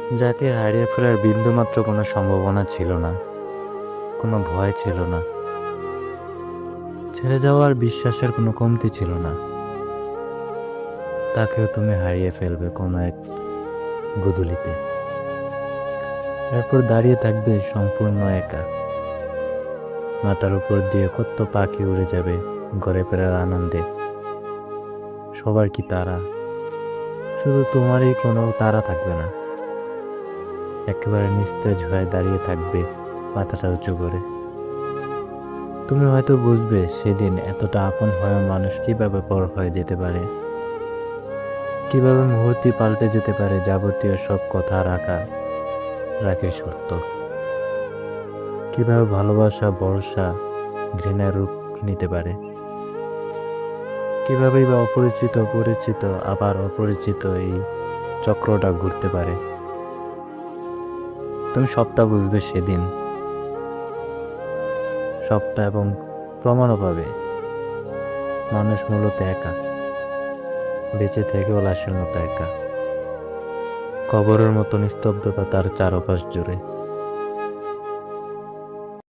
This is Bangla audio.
যাকে হারিয়ে ফেলার বিন্দুমাত্র কোনো সম্ভাবনা ছিল না, কোনো ভয় ছিল না, ছেড়ে যাওয়ার বিশ্বাসের কোনো কমতি ছিল না, তাকেও তুমি হারিয়ে ফেলবে কোনো এক গোধূলিতে। এরপর দাঁড়িয়ে থাকবে সম্পূর্ণ একা। মাথার উপর দিয়ে কত পাখি উড়ে যাবে ঘরে ফেরার আনন্দে। সবার কি তারা, শুধু তোমারই কোনো তারা থাকবে না। একেবারে নিস্তেজ হয়ে দাঁড়িয়ে থাকবে মাথাটা উঁচু করে। তুমি হয়তো বুঝবে সেদিন এতটা আপন হয়ে মানুষ কিভাবে পর হয়ে যেতে পারে, কিভাবে মুহূর্তে পাল্টে যেতে পারে যাবতীয় সব কথা রাখে শর্ত, কিভাবে ভালোবাসা ভরসা ঘৃণার রূপ নিতে পারে, কিভাবেই বা অপরিচিত পরিচিত আবার অপরিচিত এই চক্রটা ঘুরতে পারে। তুমি সবটা বুঝবে সেদিন, সবটা, এবং প্রমাণও পাবে মানুষ মূলত একা, বেঁচে থেকেও লাশের মতো একা। কবরের মতো নিস্তব্ধতা তার চারপাশ জুড়ে।